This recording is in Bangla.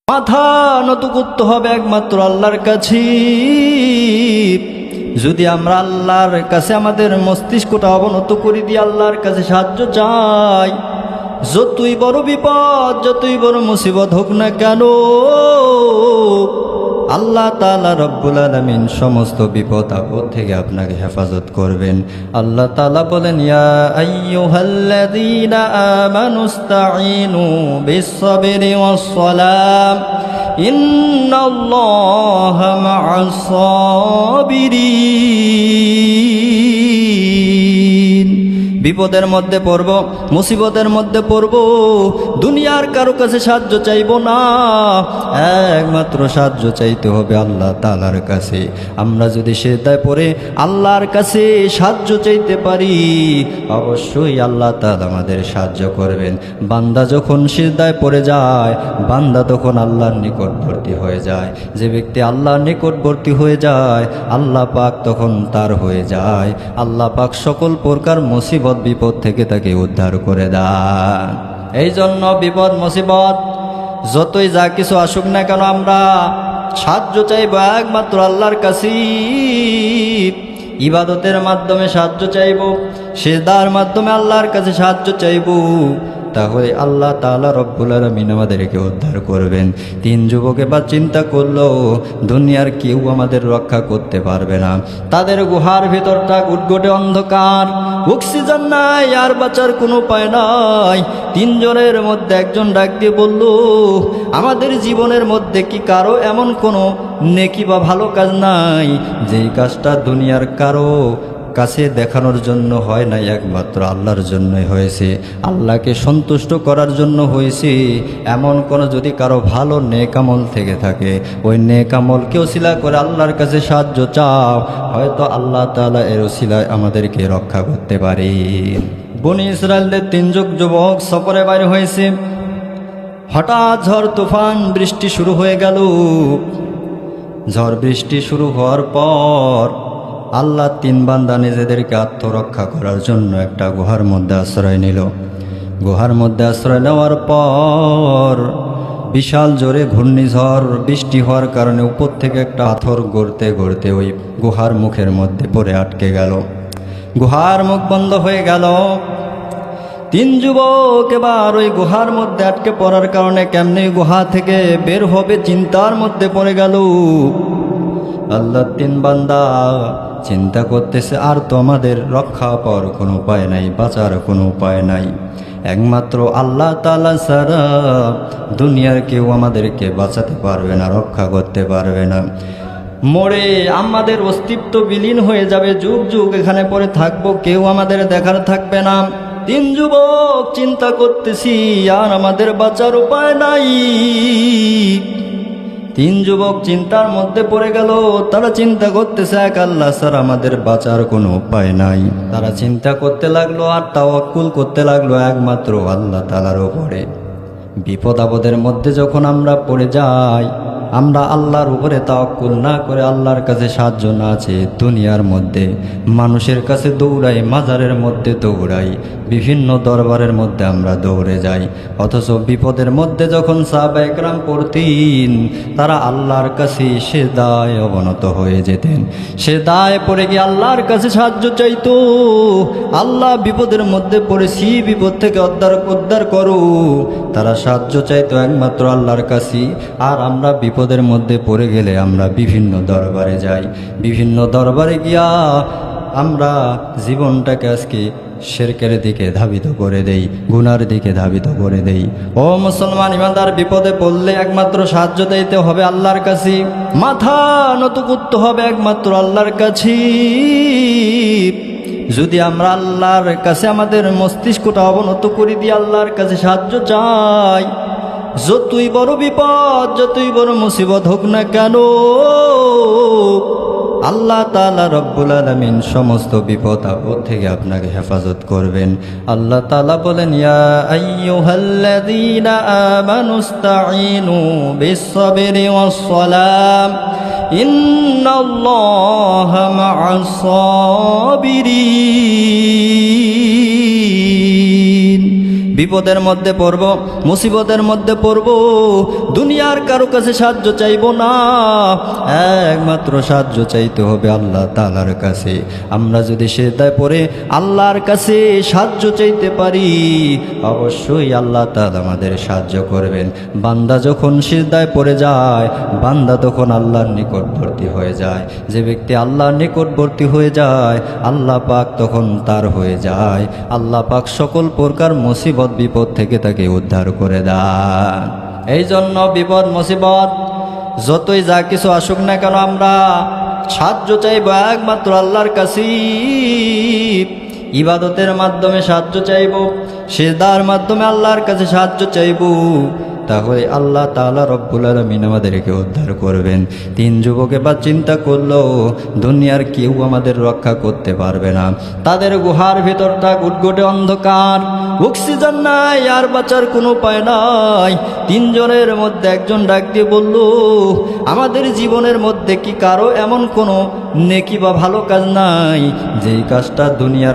মাথা নত করতে হবে একমাত্র আল্লাহর কাছে। যদি আমরা আল্লাহর কাছে আমাদের মস্তিষ্কটা অবনত করে দিয়ে আল্লাহর কাছে সাহায্য চাই, যতই বড় বিপদ যতই বড় মুসিবত হোক না কেন, আল্লাহ তাআলা রব্বুল আলামিন সমস্ত বিপদ আপদ থেকে আপনাকে হেফাজত করবেন। আল্লাহ তাআলা বলেন, ইয়া আইয়ুহাল্লাযীনা আমানুস্তাঈনু বিস-সাবরি ওয়াস-সালাম ইন্নাল্লাহা মা'আস-সাবিরিন। বিপদের মধ্যে পড়ব, মুসিবতের মধ্যে পড়ব, দুনিয়ার কারো কাছে সাহায্য চাইব না, একমাত্র সাহায্য চাইতে হবে আল্লাহ তাআলার কাছে। আমরা যদি সিজদায় পড়ে আল্লাহর কাছে সাহায্য চাইতে পারি, অবশ্যই আল্লাহ তাআলা আমাদের সাহায্য করবেন। বান্দা যখন সিজদায় পড়ে যায়, বান্দা তখন আল্লাহর নিকটবর্তী হয়ে যায়। যে ব্যক্তি আল্লাহর নিকটবর্তী হয়ে যায়, আল্লাহ পাক তখন তার হয়ে যায়। আল্লাহ পাক সকল প্রকার মুসিবত বিপদ থেকে তাকে উদ্ধার করে দেন। এই জন্য বিপদ মুসিবত যতই যা কিছু আসুক না কেন, আমরা সাহায্য চাইব একমাত্র আল্লাহর কাছে। ইবাদতের মাধ্যমে সাহায্য চাইব, সিজদার মাধ্যমে আল্লাহর কাছে সাহায্য চাইব, তাহলে আল্লাহ তাআলা রব্বুল আলামিন আমাদেরকে উদ্ধার করবেন। তিন যুবক এবার চিন্তা করলো, দুনিয়ার কেউ আমাদের রক্ষা করতে পারবে না। তাদের গুহার ভিতরটা গুটগুটে অন্ধকার, অক্সিজেন নাই, আর বাঁচার কোনো উপায় নাই। তিনজনের মধ্যে একজন ডাক দিয়ে বলল, আমাদের জীবনের মধ্যে কি কারো এমন কোনো নেকি বা ভালো কাজ নাই যেই কাজটা দুনিয়ার কারো কাছে দেখানোর জন্য হয় নাই, একমাত্র আল্লাহর জন্যই হয়েছে, আল্লাহকে সন্তুষ্ট করার জন্য হয়েছে। এমন কোনো যদি কারো ভালো নেক আমল থেকে থাকে, ওই নেক আমলকে ওসিলা করে আল্লাহর কাছে সাহায্য চাও, হয়তো আল্লাহ তাআলা এর ওসিলায় আমাদেরকে রক্ষা করতে পারে। বনি ইসরায়েলের তিনজন যুবক সফরে বাইরে হয়েছে। হঠাৎ ঝড় তুফান বৃষ্টি শুরু হয়ে গেল। ঝড় বৃষ্টি শুরু হওয়ার পর আল্লাহ তিন বান্দা নিজেদেরকে আত্মরক্ষা করার জন্য একটা গুহার মধ্যে আশ্রয় নিল। গুহার মধ্যে আশ্রয় নেওয়ার পর বিশাল জোরে ঘূর্ণিঝড় বৃষ্টি হওয়ার কারণে উপর থেকে একটা পাথর গড়তে গড়তে ওই গুহার মুখের মধ্যে পড়ে আটকে গেল। গুহার মুখ বন্ধ হয়ে গেল। তিন যুবক এবার ওই গুহার মধ্যে আটকে পড়ার কারণে কেমনে গুহা থেকে বের হবে চিন্তার মধ্যে পড়ে গেল। আল্লাহ তিন বান্দা চিন্তা করতেছে, আর তো আমাদের রক্ষা পাওয়ার কোনো উপায় নাই, বাঁচার কোনো উপায় নাই, একমাত্র আল্লাহ তাআলা ছাড়া দুনিয়ার কেউ আমাদেরকে বাঁচাতে পারবে না, রক্ষা করতে পারবে না। মরে আমাদের অস্তিত্ব বিলীন হয়ে যাবে, যুগ যুগ এখানে পড়ে থাকবো, কেউ আমাদের দেখার থাকবে না। তিন যুবক চিন্তা করতেছি, আর আমাদের বাঁচার উপায় নাই। তিন যুবক চিন্তার মধ্যে পড়ে গেল। তারা চিন্তা করতেছে, এক আল্লাহ ছাড়া আমাদের বাঁচার কোনো উপায় নাই। তারা চিন্তা করতে লাগলো আর তাওয়াক্কুল করতে লাগলো একমাত্র আল্লাহ তাআলার উপরে। বিপদ আপদের মধ্যে যখন আমরা পড়ে যাই, আমরা আল্লাহর উপরে তাওয়াক্কুল না করে আল্লাহর কাছে সাহায্য না চেয়ে দুনিয়ার মধ্যে মানুষের কাছে দৌড়াই, মাজারের মধ্যে দৌড়াই, বিভিন্ন দরবারের মধ্যে আমরা দৌড়ে যাই। অথচ বিপদের মধ্যে যখন সাহাবায়ে কেরাম পড়তেন, তারা আল্লাহর কাছে সিজদায় অবনত হয়ে যেতেন। সিজদায় পড়ে গিয়ে আল্লাহর কাছে সাহায্য চাইতো, আল্লাহ বিপদের মধ্যে পড়েছি, বিপদ থেকে উদ্ধার করো। তারা সাহায্য চাইতো একমাত্র আল্লাহর কাছে। আর আমরা বিপদের মধ্যে পড়ে গেলে আমরা বিভিন্ন দরবারে যাই, বিভিন্ন দরবারে গিয়া আমরা জীবনটাকে আজকে শিরকের দিকে ধাবিত করে দেই, গুনার দিকে ধাবিত করে দেই। ও মুসলমান ইমানদার, বিপদে পড়লে একমাত্র সাহায্য দিতে হবে আল্লাহর কাছে, মাথা নত করতে হবে একমাত্র আল্লাহর কাছে। যদি আমরা আল্লাহর কাছে আমাদের মস্তিষ্কটা অবনত করে দিয়ে আল্লাহর কাছে সাহায্য চাই, যতই বড় বিপদ যতই বড় মুসিবত হোক না কেন, আল্লাহ তাআলা রব্বুল আলামিন সমস্ত বিপদ আপদ থেকে আপনাকে হেফাজত করবেন। আল্লাহ তাআলা বলেন, ইয়া আইয়ুহাল্লাযীনা আমানুস্তাঈনু বিস-সাবরি ওয়াস-সালাম ইন্নাল্লাহা মা'আস-সাবিরিন। বিপদের মধ্যে পড়ব, মুসিবতের মধ্যে পড়ব, দুনিয়ার কারো কাছে সাহায্য চাইব না, একমাত্র সাহায্য চাইতে হবে আল্লাহ তাআলার কাছে। আমরা যদি সিজদায় পড়ে আল্লাহর কাছে সাহায্য চাইতে পারি, অবশ্যই আল্লাহ তাআলা আমাদের সাহায্য করবেন। বান্দা যখন সিজদায় পড়ে যায়, বান্দা তখন আল্লাহর নিকটবর্তী হয়ে যায়। যে ব্যক্তি আল্লাহর নিকটবর্তী হয়ে যায়, আল্লাহ পাক তখন তার হয়ে যায়। আল্লাহ পাক সকল প্রকার মুসিবত বিপদ থেকে তাকে উদ্ধার করে দেন। এই জন্য বিপদ মুসিবত যতই যা কিছু আসুক না কেন, আমরা সাহায্য চাইব একমাত্র আল্লাহর কাছে। ইবাদতের মাধ্যমে সাহায্য চাইব, সিজদার মাধ্যমে আল্লাহর কাছে সাহায্য চাইব, তাহলে আল্লাহ তাআলা রব্বুল আলামিন আমাদেরকে উদ্ধার করবেন। তিন যুবকে বা চিন্তা করলেও দুনিয়ার কেউ আমাদের রক্ষা করতে পারবে না। তাদের গুহার ভিতরটা গুটগুটে অন্ধকার, অক্সিজেন নাই, আর বাঁচার কোনো উপায় নাই। তিনজনের মধ্যে একজন ডাক দিয়ে বলল, আমাদের জীবনের মধ্যে কি কারো এমন কোনো নেকি বা ভালো কাজ নাই যেই কাজটা দুনিয়ার